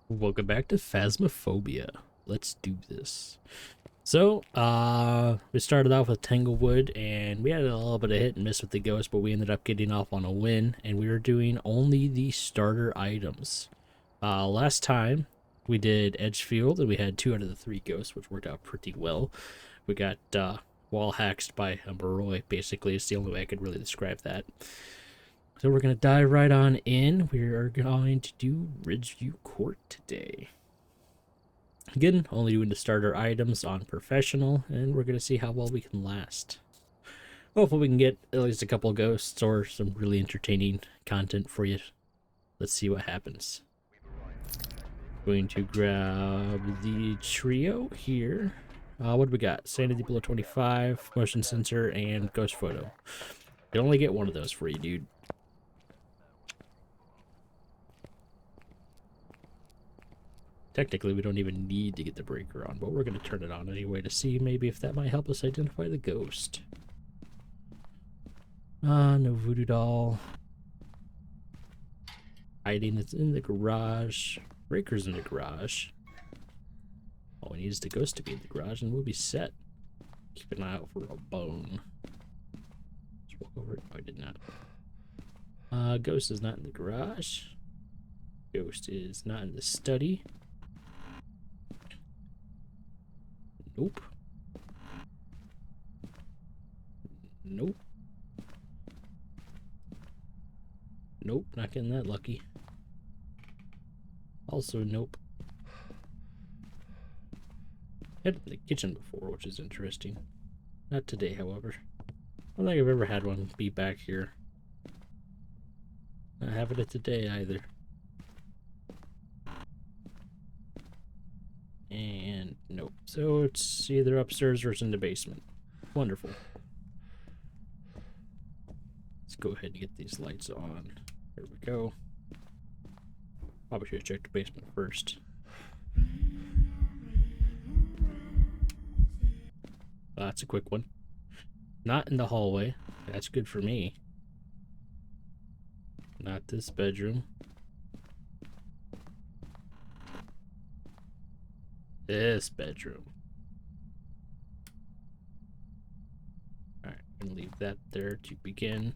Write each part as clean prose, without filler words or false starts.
Welcome back to Phasmophobia. Let's do this. So, we started off with Tanglewood, and we had a little bit of hit and miss with the ghost, but we ended up getting off on a win, and we were doing only the starter items. Last time, we did Edgefield, and we had 2 out of the 3 ghosts, which worked out pretty well. We got, wall hacked by a Moroi, basically. It's the only way I could really describe that. So we're going to dive right on in. We are going to do Ridgeview Court today. Again, only doing the starter items on professional, and we're going to see how well we can last. Hopefully we can get at least a couple ghosts or some really entertaining content for you. Let's see what happens. Going to grab the trio here. What do we got? Sanity below 25, motion sensor, and ghost photo. You only get one of those for you, dude. Technically, we don't even need to get the breaker on, but we're going to turn it on anyway to see maybe if that might help us identify the ghost. No voodoo doll. Hiding, it's in the garage. Breaker's in the garage. All we need is the ghost to be in the garage and we'll be set. Keep an eye out for a bone. Let's walk over it. Oh, I did not. Ghost is not in the garage. Ghost is not in the study. Nope. Nope. Nope, not getting that lucky. Also, nope. Had it in the kitchen before, which is interesting. Not today, however. I don't think I've ever had one be back here. Not having it today either. And nope. So it's either upstairs or it's in the basement. Wonderful. Let's go ahead and get these lights on. There we go. Probably should have checked the basement first. That's a quick one. Not in the hallway. That's good for me. Not this bedroom. This bedroom. Alright, I'm gonna leave that there to begin.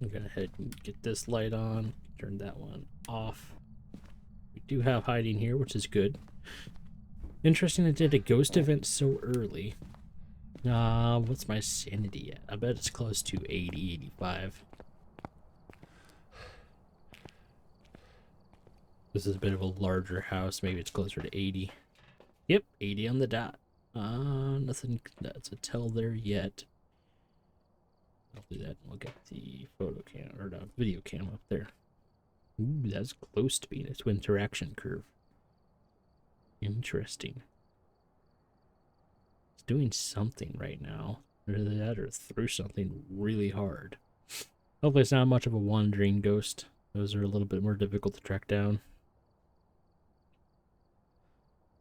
I'm gonna go ahead and get this light on, turn that one off. We do have hiding here, which is good. Interesting it did a ghost event so early. What's my sanity at? I bet it's close to 80, 85. This is a bit of a larger house. Maybe it's closer to 80. Yep, 80 on the dot. Nothing that's a tell there yet. I'll do that and we'll get the photo cam, or the video cam up there. Ooh, that's close to being a twin interaction curve. Interesting. It's doing something right now. Either that or threw something really hard. Hopefully it's not much of a wandering ghost. Those are a little bit more difficult to track down.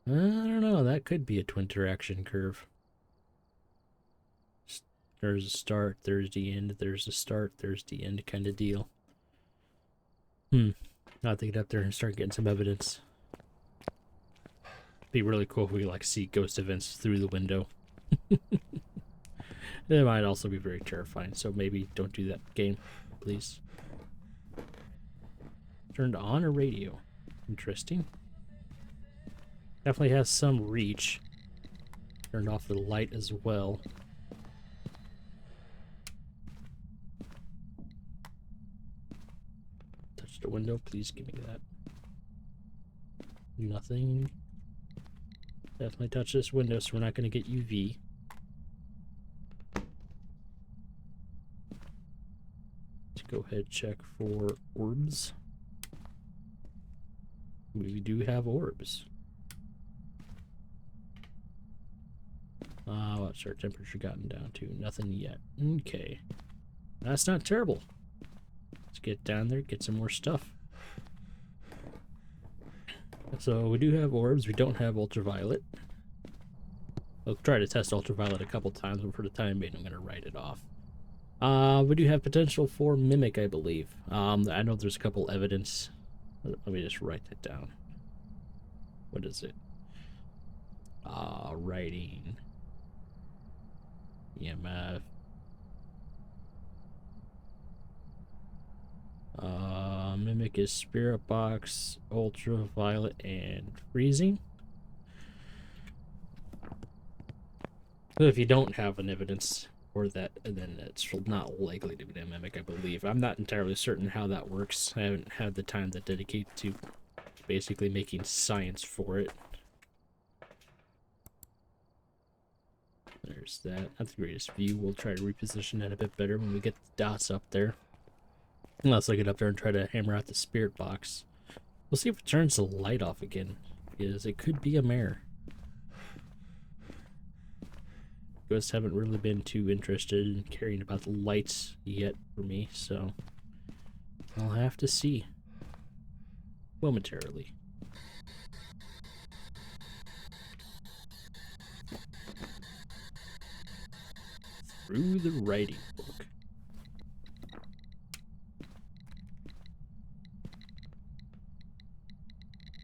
I don't know, that could be a twin interaction curve. There's a start, there's the end, there's a start, there's the end kind of deal. I'll have to get up there and start getting some evidence. Be really cool if we like see ghost events through the window. It might also be very terrifying, so maybe don't do that game, please. Turned on a radio. Interesting. Definitely has some reach. Turned off the light as well. Touch the window, please give me that. Nothing. Definitely touch this window so we're not going to get UV. Let's go ahead and check for orbs. We do have orbs. What's our temperature gotten down to? Nothing yet. Okay. That's not terrible. Let's get down there, get some more stuff. So we do have orbs, we don't have ultraviolet. I'll try to test ultraviolet a couple times, but for the time being I'm going to write it off. We do have potential for mimic, I believe. I know there's a couple evidence. Let me just write that down. What is it? Writing. EMF. Mimic is spirit box, ultraviolet, and freezing. So if you don't have an evidence for that, then it's not likely to be a mimic, I believe. I'm not entirely certain how that works. I haven't had the time to dedicate to basically making science for it. There's that. Not the greatest view. We'll try to reposition that a bit better when we get the dots up there. Let's look it up there and try to hammer out the spirit box. We'll see if it turns the light off again, because it could be a mirror. Ghosts haven't really been too interested in caring about the lights yet for me, so I'll have to see momentarily. Through the writing book.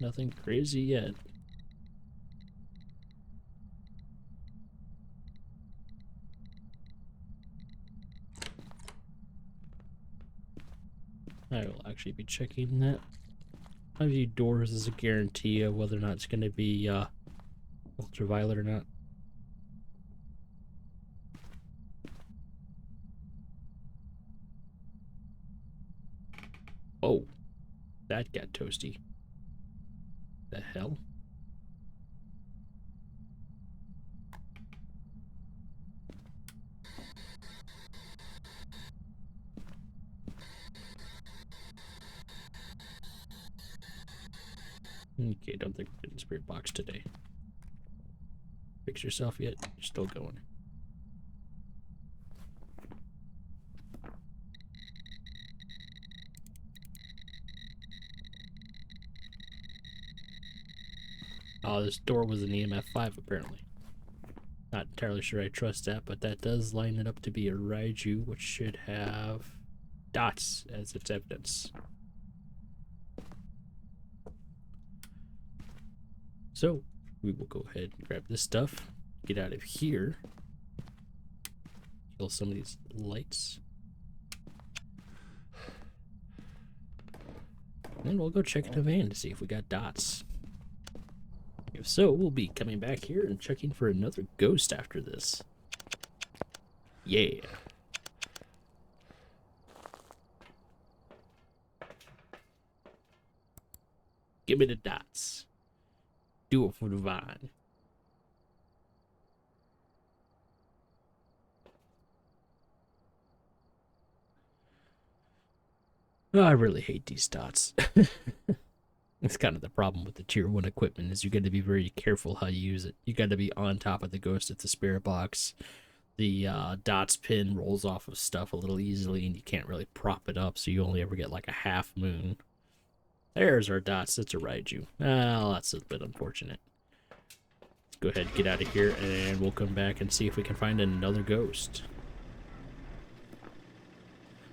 Nothing crazy yet. I will actually be checking that. I view doors as a guarantee of whether or not it's going to be ultraviolet or not. Oh, that got toasty. The hell? Okay, don't think we're getting spirit box today. Fix yourself yet? You're still going. Oh, this door was an EMF 5 apparently. Not entirely sure I trust that, but that does line it up to be a Raiju, which should have dots as its evidence. So, we will go ahead and grab this stuff, get out of here, kill some of these lights, and we'll go check in the van to see if we got dots. If so, we'll be coming back here and checking for another ghost after this. Yeah. Give me the dots. Do it for the vine. Oh, I really hate these dots. It's kind of the problem with the tier 1 equipment is you got to be very careful how you use it. You got to be on top of the ghost at the spirit box. The dots pin rolls off of stuff a little easily and you can't really prop it up, so you only ever get like a half moon. There's our dots. That's a Raiju. Well, that's a bit unfortunate. Let's go ahead and get out of here and we'll come back and see if we can find another ghost.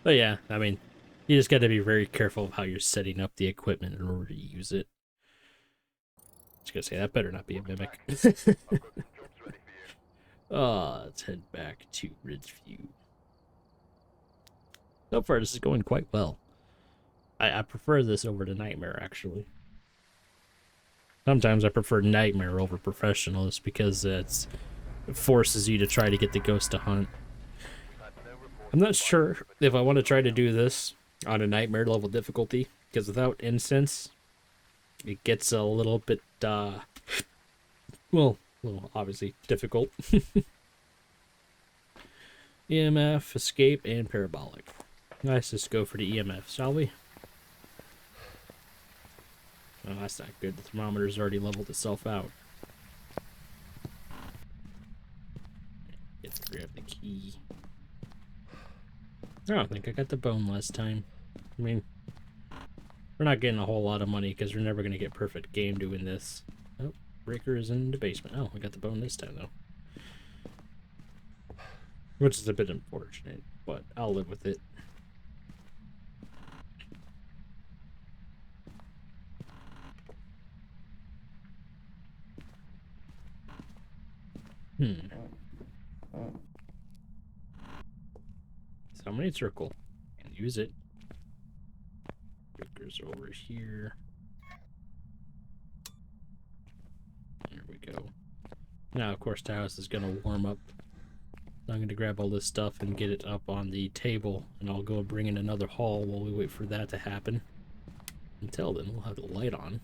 But yeah, I mean, you just got to be very careful of how you're setting up the equipment in order to use it. Just gonna say, that better not be a mimic. Let's head back to Ridgeview. So far, this is going quite well. I prefer this over to Nightmare, actually. Sometimes I prefer Nightmare over Professionals because it forces you to try to get the ghost to hunt. I'm not sure if I want to try to do this on a Nightmare level difficulty, because without incense, it gets a little bit, well, obviously difficult. EMF, escape, and parabolic. Let's just go for the EMF, shall we? Oh, that's not good. The thermometer's already leveled itself out. Let's grab the key. I don't think I got the bone last time. I mean, we're not getting a whole lot of money because we're never going to get perfect game doing this. Oh, breaker is in the basement. Oh, we got the bone this time, though. Which is a bit unfortunate. but I'll live with it. So many circle and use it. Joker's over here. There we go. Now, of course, the house is gonna warm up. I'm gonna grab all this stuff and get it up on the table, and I'll go bring in another haul while we wait for that to happen. Until then, we'll have the light on.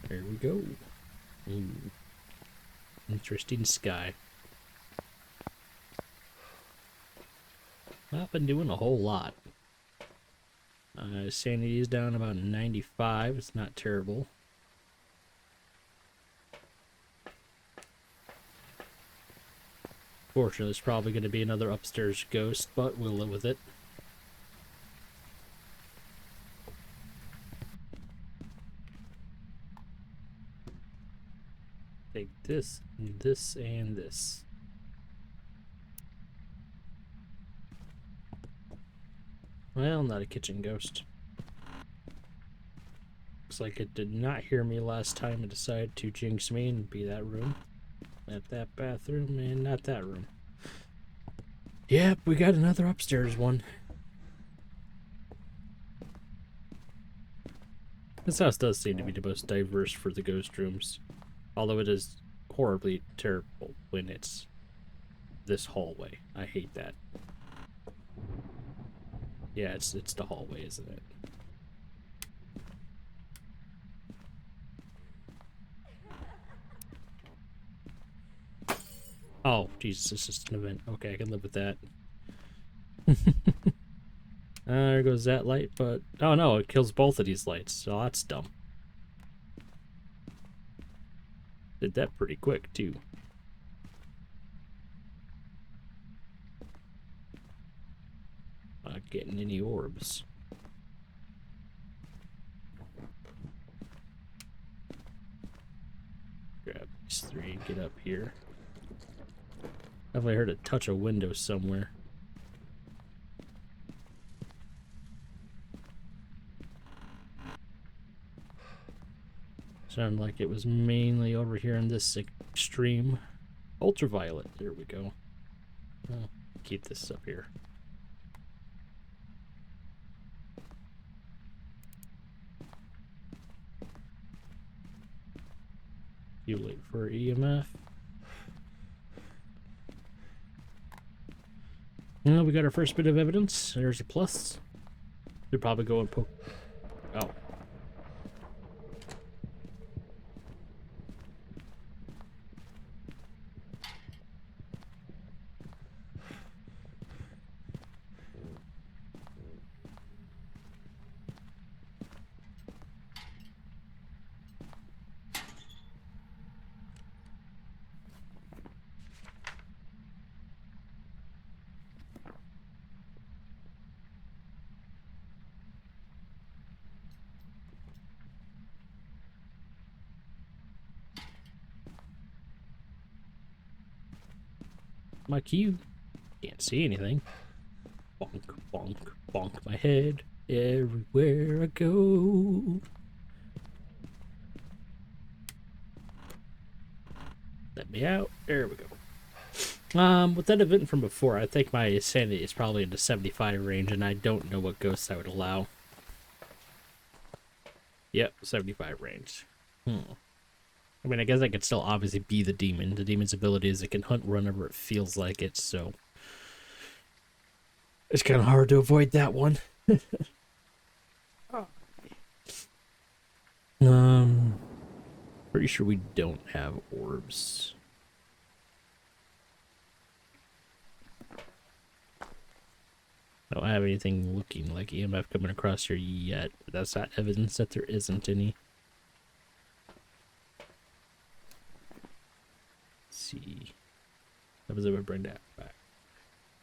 There we go. Ooh. Interesting sky. Not been doing a whole lot. Sanity is down about 95. It's not terrible. Fortunately, there's probably going to be another upstairs ghost, but we'll live with it. Take this, this, and this. Well, not a kitchen ghost. Looks like it did not hear me last time and decided to jinx me and be that room. Not that bathroom, and not that room. Yep, we got another upstairs one. This house does seem to be the most diverse for the ghost rooms. Although it is horribly terrible when it's this hallway. I hate that. Yeah, it's the hallway, isn't it? Oh, Jesus, it's just an event. Okay, I can live with that. There goes that light, but... Oh no, it kills both of these lights, so that's dumb. Did that pretty quick, too. Not getting any orbs. Grab these three and get up here. Definitely heard it touch a window somewhere. Sounded like it was mainly over here in this extreme. Ultraviolet. There we go. Oh, keep this up here. You wait for EMF. Well, we got our first bit of evidence. There's a plus. Should probably go and poke. Oh. My cue. Can't see anything. Bonk, bonk, bonk my head everywhere I go. Let me out. There we go. With that event from before, I think my sanity is probably in the 75 range, and I don't know what ghosts I would allow. Yep, 75 range. I mean, I guess I could still obviously be the demon. The demon's ability is it can hunt whenever it feels like it, so... It's kind of hard to avoid that one. Pretty sure we don't have orbs. I don't have anything looking like EMF coming across here yet, but that's not evidence that there isn't any. Let's see. How does it would bring that back?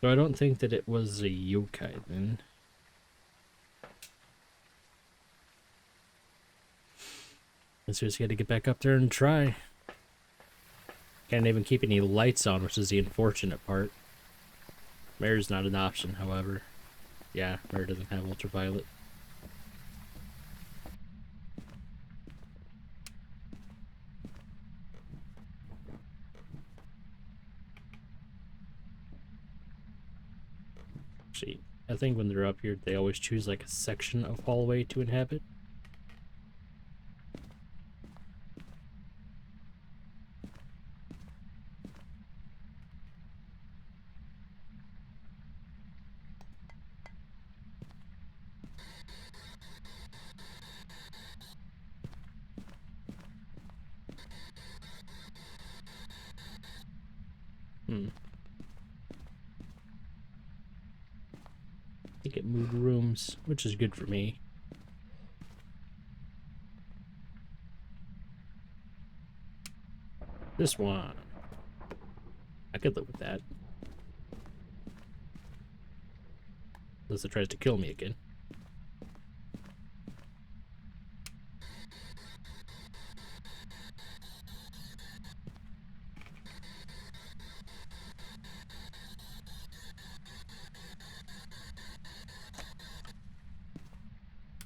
So I don't think that it was a yokai then. Let's just gotta get back up there and try. Can't even keep any lights on, which is the unfortunate part. Mirror's not an option, however. Yeah, mirror doesn't have ultraviolet. Actually, I think when they're up here, they always choose like a section of hallway to inhabit. Hmm. I think it moved rooms, which is good for me. This one. I could live with that. Unless it tries to kill me again.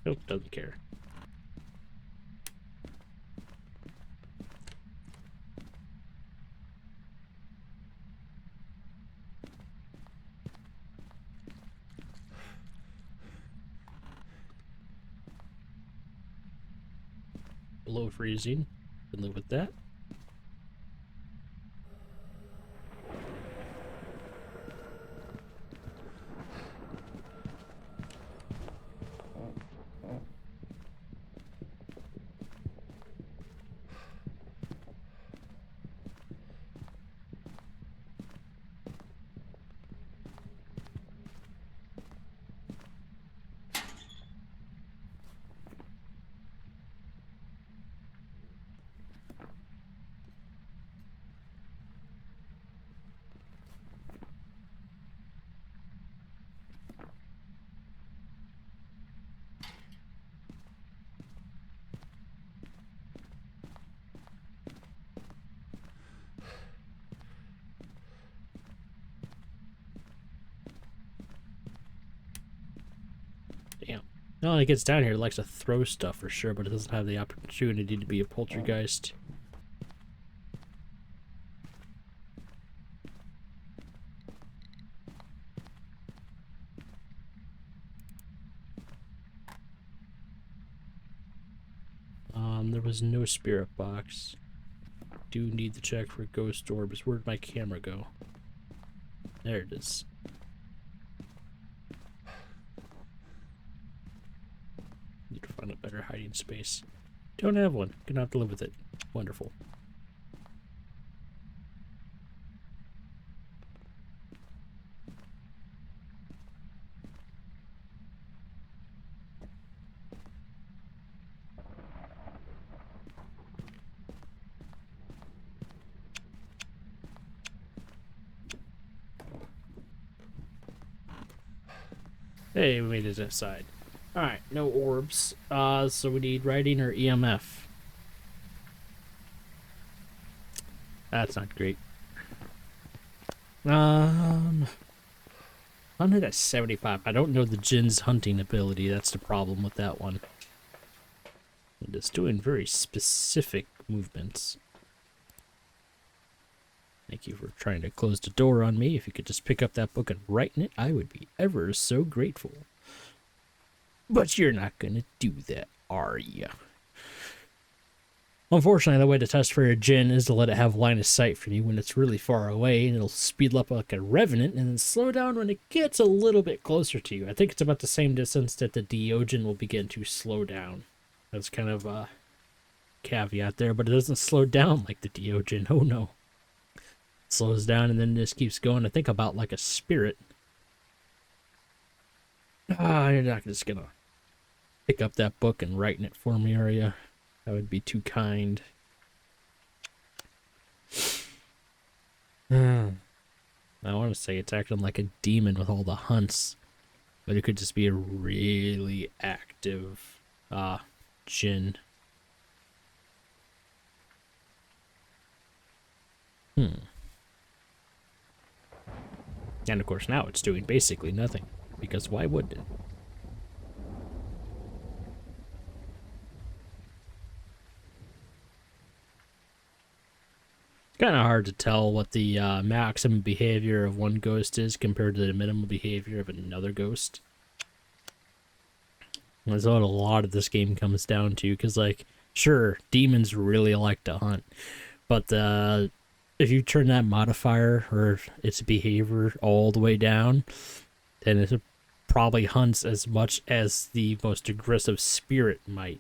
Nope, doesn't care. Below freezing. Can live with that. Damn. No, when it gets down here, it likes to throw stuff for sure, but it doesn't have the opportunity to be a poltergeist. There was no spirit box. Do need to check for ghost orbs. Where'd my camera go? There it is. Need to find a better hiding space. Don't have one. Gonna have to live with it. Wonderful. Hey, we made it inside. Alright, no orbs. So we need writing or EMF. That's not great. Hunted at 75. I don't know the Jin's hunting ability. That's the problem with that one. It is doing very specific movements. Thank you for trying to close the door on me. If you could just pick up that book and write in it, I would be ever so grateful. But you're not gonna do that, are you? Unfortunately, the way to test for a Jinn is to let it have line of sight from you when it's really far away, and it'll speed up like a revenant and then slow down when it gets a little bit closer to you. I think it's about the same distance that the Deogen will begin to slow down. That's kind of a caveat there, but it doesn't slow down like the Deogen. Oh no. It slows down and then just keeps going. I think about like a spirit. You're not just gonna pick up that book and write in it for me, are you? That would be too kind. I want to say it's acting like a demon with all the hunts, but it could just be a really active Jinn. And of course now it's doing basically nothing, because why would it? It's kind of hard to tell what the maximum behavior of one ghost is compared to the minimum behavior of another ghost. That's what a lot of this game comes down to, because, like, sure, demons really like to hunt, but if you turn that modifier or its behavior all the way down, then it probably hunts as much as the most aggressive spirit might,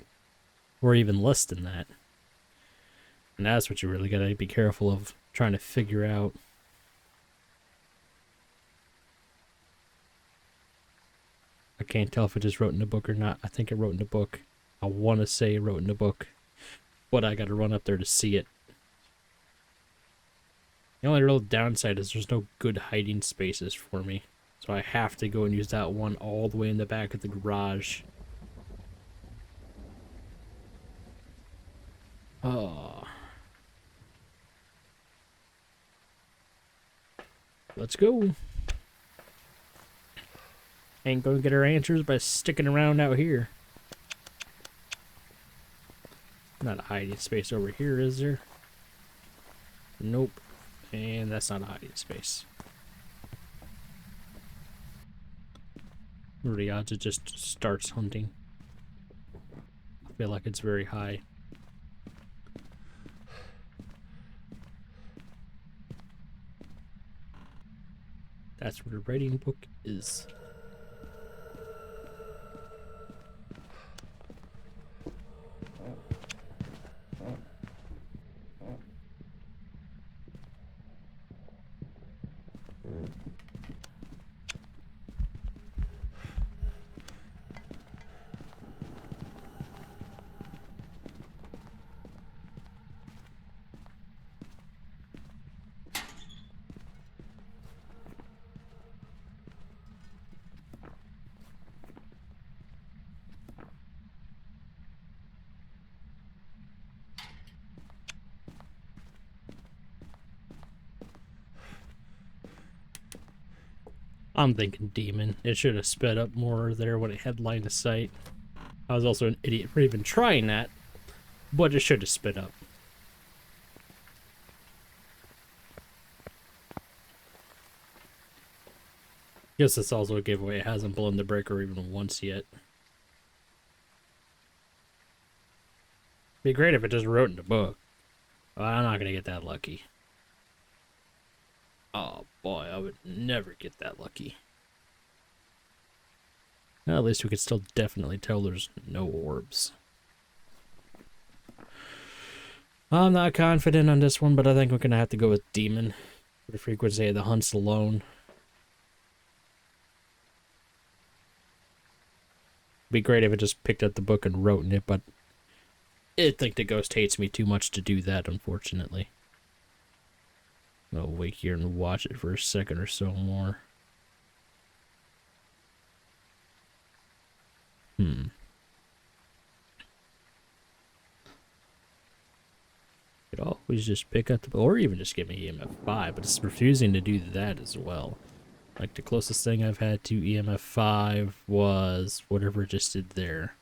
or even less than that. And that's what you really gotta be careful of trying to figure out. I can't tell if it just wrote in the book or not. I think it wrote in the book. I want to say it wrote in the book, but I gotta run up there to see it. The only real downside is there's no good hiding spaces for me, so I have to go and use that one all the way in the back of the garage. Oh. Let's go. Ain't gonna get our answers by sticking around out here. Not a hiding space over here, is there? Nope. And that's not a hiding space. What are the odds it just starts hunting? I feel like it's very high. That's where the writing book is. I'm thinking demon. It should have sped up more there when it had line of sight. I was also an idiot for even trying that, but it should have sped up. Guess that's also a giveaway. It hasn't blown the breaker even once yet. Be great if it just wrote in the book. Well, I'm not gonna get that lucky. Oh boy, I would never get that lucky. Well, at least we could still definitely tell there's no orbs. I'm not confident on this one, but I think we're gonna have to go with demon for the frequency of the hunts alone. Be great if it just picked up the book and wrote in it, but I think the ghost hates me too much to do that, unfortunately. I'll wait here and watch it for a second or so more. Could always just pick up the, or even just give me EMF 5, but it's refusing to do that as well. Like, the closest thing I've had to EMF 5 was whatever it just did there.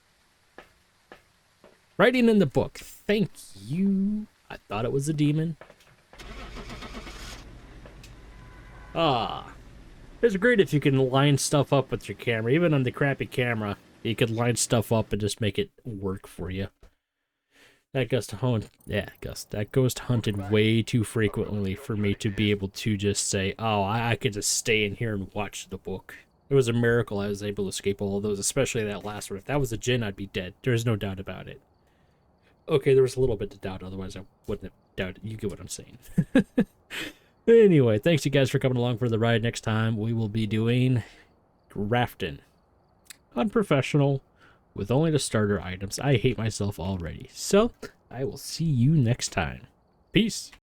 Writing in the book. Thank you. I thought it was a demon. Ah. It's great if you can line stuff up with your camera. Even on the crappy camera, you could line stuff up and just make it work for you. That ghost hunted way too frequently for me to be able to just say, oh, I could just stay in here and watch the book. It was a miracle I was able to escape all of those, especially that last one. If that was a djinn, I'd be dead. There's no doubt about it. Okay, there was a little bit of doubt, otherwise I wouldn't have doubted. You get what I'm saying. Anyway, thanks you guys for coming along for the ride. Next time we will be doing Grafton. Unprofessional, with only the starter items. I hate myself already. So, I will see you next time. Peace.